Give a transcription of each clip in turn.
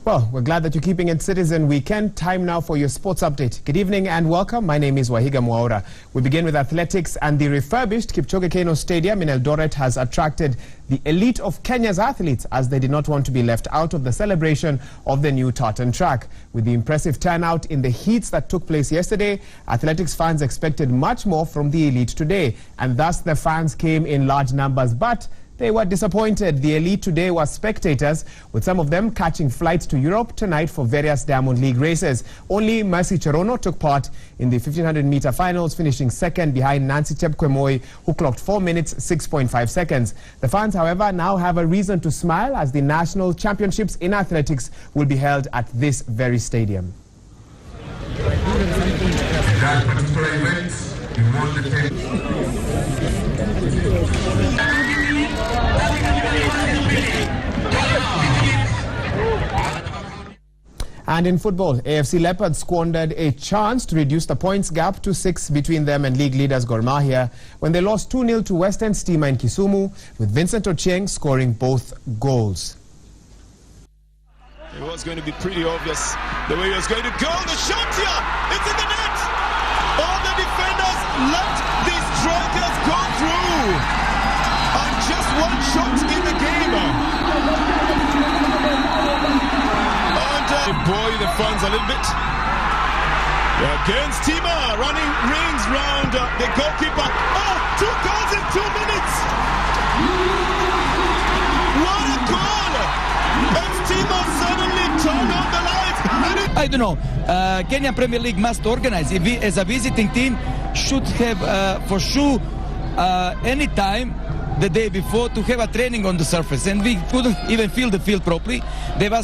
Well, we're glad that you're keeping it Citizen Weekend. Time now for your sports update. Good evening and welcome. My name is Wahiga Mwaura. We begin with athletics, and the refurbished Kipchoge Keino Stadium in Eldoret has attracted the elite of Kenya's athletes, as they did not want to be left out of the celebration of the new tartan track. With the impressive turnout in the heats that took place yesterday, athletics fans expected much more from the elite today, and thus the fans came in large numbers. But they were disappointed. The elite today were spectators, with some of them catching flights to Europe tonight for various Diamond League races. Only Mercy Cherono took part in the 1500-meter finals, finishing second behind Nancy Chepkwemoi, who clocked 4 minutes 6.5 seconds. The fans, however, now have a reason to smile, as the national championships in athletics will be held at this very stadium. That particular event, we won the And in football, AFC Leopards squandered a chance to reduce the points gap to 6 between them and league leaders Gor Mahia when they lost 2-0 to Western Stima in Kisumu, with Vincent Ochieng scoring both goals. It was going to be pretty obvious the way he was going to go. The shot here, it's in the net. All the defenders let these strikers go through. And just one shot in the game. And boy, the fans a little bit. Against Tima, running rings round the goalkeeper. Oh, 2 goals in 2 minutes. What a goal! And Tima suddenly turned on the lights. I don't know. Kenyan Premier League must organize. If we, as a visiting team, should have for sure any time the day before to have a training on the surface, and we couldn't even feel the field properly. They were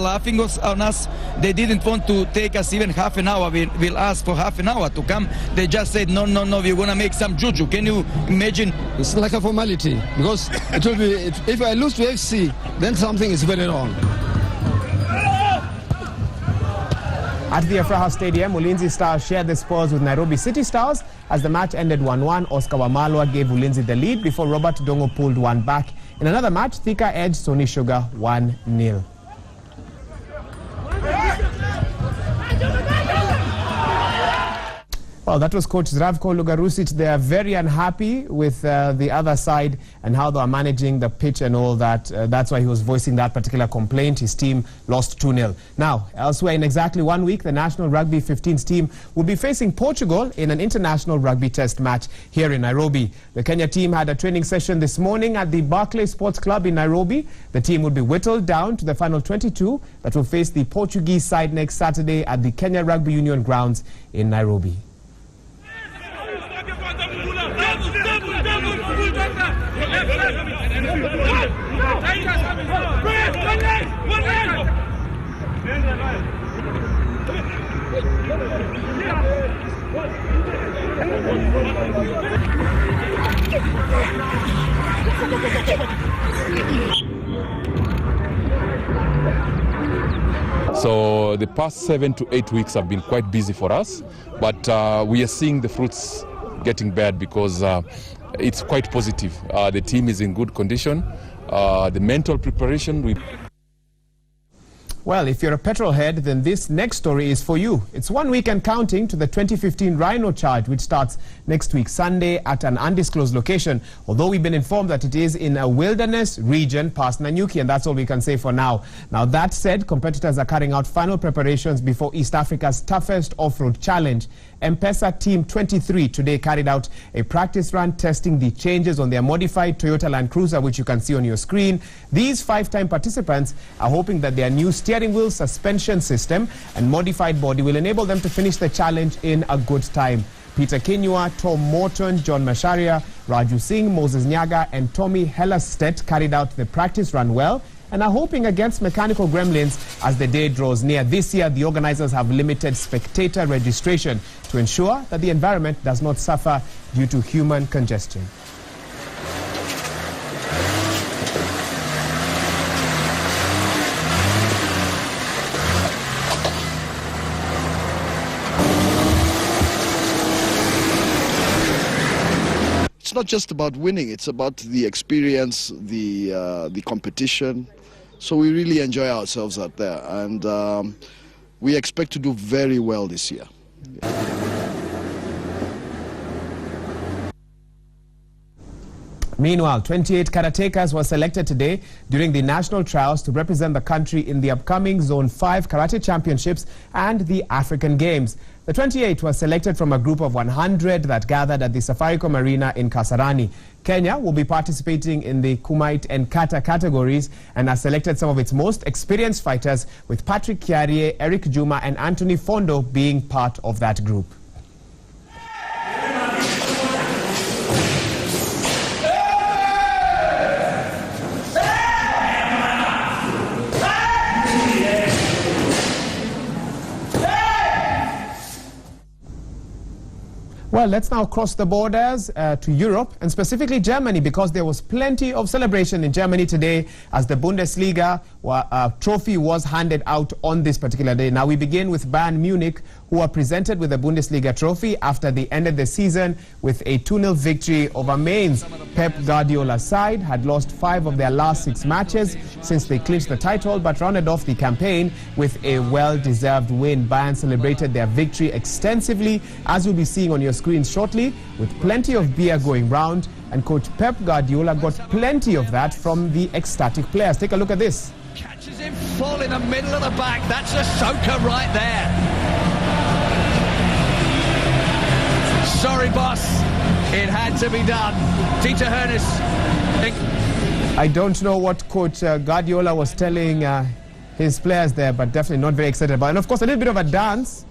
laughing on us. They didn't want to take us even half an hour. We'll ask for half an hour to come. They just said, no, we're going to make some juju. Can you imagine? It's like a formality, because it will be, if I lose to FC, then something is very wrong. At the Afraha Stadium, Ulinzi Stars shared the spoils with Nairobi City Stars. As the match ended 1-1, Oscar Wamalwa gave Ulinzi the lead before Robert Dongo pulled one back. In another match, Thika edged Sony Sugar 1-0. Well, that was Coach Zdravko Lugarusic. They are very unhappy with the other side and how they are managing the pitch and all that. That's why he was voicing that particular complaint. His team lost 2-0. Now, elsewhere, in exactly 1 week, the National Rugby 15s team will be facing Portugal in an international rugby test match here in Nairobi. The Kenya team had a training session this morning at the Barclays Sports Club in Nairobi. The team will be whittled down to the final 22 that will face the Portuguese side next Saturday at the Kenya Rugby Union grounds in Nairobi. So the past 7 to 8 weeks have been quite busy for us, but we are seeing the fruits getting bad because it's quite positive. The team is in good condition. The mental preparation. Well, if you're a petrol head, then this next story is for you. It's 1 week and counting to the 2015 Rhino charge, which starts next week Sunday at an undisclosed location, although we've been informed that it is in a wilderness region past Nanyuki, and that's all we can say for now. Now, that said, competitors are carrying out final preparations before East Africa's toughest off-road challenge. M-Pesa Team 23 today carried out a practice run testing the changes on their modified Toyota Land Cruiser, which you can see on your screen. These 5-time participants are hoping that their new steering wheel, suspension system and modified body will enable them to finish the challenge in a good time. Peter Kinyua, Tom Morton, John Masharia, Raju Singh, Moses Nyaga and Tommy Hellerstedt carried out the practice run well and are hoping against mechanical gremlins as the day draws near. This year, the organizers have limited spectator registration to ensure that the environment does not suffer due to human congestion. It's not just about winning, it's about the experience, the competition. So we really enjoy ourselves out there, and we expect to do very well this year. Meanwhile, 28 karatekas were selected today during the national trials to represent the country in the upcoming Zone 5 Karate Championships and the African Games. The 28 were selected from a group of 100 that gathered at the Safaricom Arena in Kasarani. Kenya will be participating in the Kumite and Kata categories and has selected some of its most experienced fighters, with Patrick Kiarie, Eric Juma and Anthony Fondo being part of that group. Well, let's now cross the borders to Europe, and specifically Germany, because there was plenty of celebration in Germany today as the Bundesliga trophy was handed out on this particular day. Now we begin with Bayern Munich, who are presented with the Bundesliga trophy after they ended the season with a 2-0 victory over Mainz. Pep Guardiola's side had lost 5 of their last 6 matches since they clinched the title, but rounded off the campaign with a well-deserved win. Bayern celebrated their victory extensively, as you'll be seeing on your screen shortly, with plenty of beer going round, and coach Pep Guardiola got plenty of that from the ecstatic players. Take a look at this. Catches him full in the middle of the back. That's a soaker right there. Sorry, boss. It had to be done. Dieter Hoeneß. I don't know what coach Guardiola was telling his players there, but definitely not very excited about it. And of course, a little bit of a dance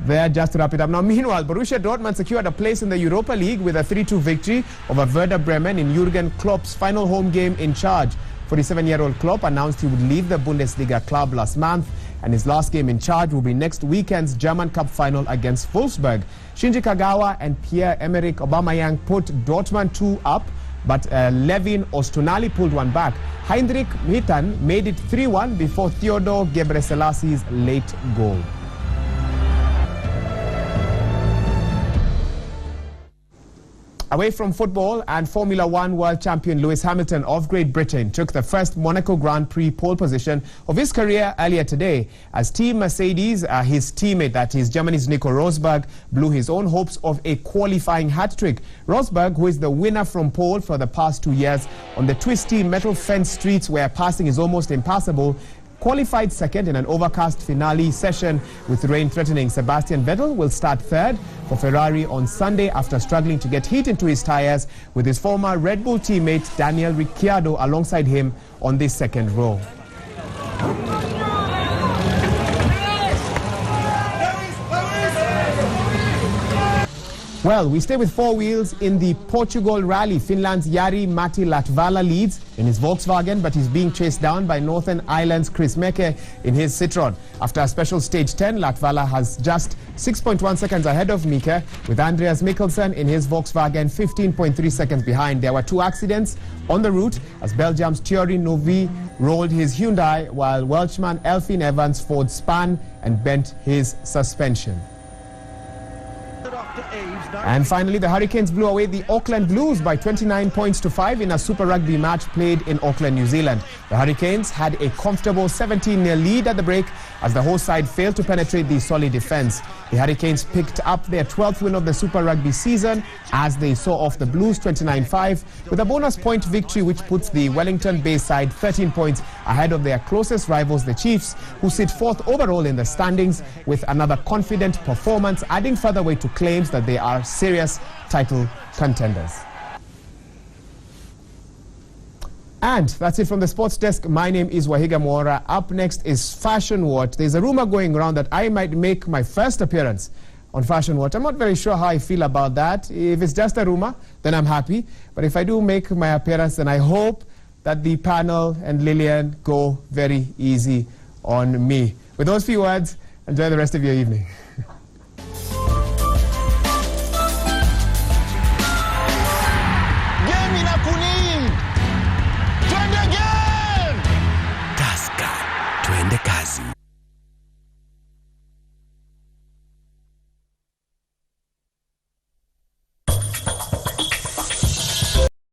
there just to wrap it up. Now, meanwhile, Borussia Dortmund secured a place in the Europa League with a 3-2 victory over Werder Bremen in Jurgen Klopp's final home game in charge. 47-year-old Klopp announced he would leave the Bundesliga club last month, and his last game in charge will be next weekend's German Cup final against Wolfsburg. Shinji Kagawa and Pierre-Emerick Aubameyang put Dortmund 2 up, but Levin Ostunali pulled one back. Heinrich Mkhitaryan made it 3-1 before Theodore Gebreselassie's late goal. Away from football, and Formula One world champion Lewis Hamilton of Great Britain took the first Monaco Grand Prix pole position of his career earlier today, as Team Mercedes, his teammate, that is Germany's Nico Rosberg, blew his own hopes of a qualifying hat-trick. Rosberg, who is the winner from pole for the past 2 years on the twisty metal fence streets where passing is almost impassable, qualified second in an overcast finale session with rain threatening. Sebastian Vettel will start third for Ferrari on Sunday after struggling to get heat into his tires, with his former Red Bull teammate Daniel Ricciardo alongside him on the second row. Well, we stay with four wheels in the Portugal Rally. Finland's Jari Matti Latvala leads in his Volkswagen, but he's being chased down by Northern Ireland's Chris Meke in his Citroën. After a special stage 10, Latvala has just 6.1 seconds ahead of Meke, with Andreas Mikkelsen in his Volkswagen 15.3 seconds behind. There were 2 accidents on the route as Belgium's Thierry Neuville rolled his Hyundai, while Welshman Elfyn Evans' Ford spun and bent his suspension. And finally, the Hurricanes blew away the Auckland Blues by 29 points to 5 in a Super Rugby match played in Auckland, New Zealand. The Hurricanes had a comfortable 17-0 lead at the break as the host side failed to penetrate the solid defense. The Hurricanes picked up their 12th win of the Super Rugby season as they saw off the Blues 29-5 with a bonus point victory, which puts the Wellington-based side 13 points ahead of their closest rivals, the Chiefs, who sit 4th overall in the standings with another confident performance, adding further weight to claims that they are serious title contenders. And that's it from the sports desk. My name is Wahiga Mwora. Up next is Fashion Watch. There's a rumor going around that I might make my first appearance on Fashion Watch. I'm not very sure how I feel about that. If it's just a rumor, then I'm happy. But if I do make my appearance, then I hope that the panel and Lillian go very easy on me. With those few words, enjoy the rest of your evening.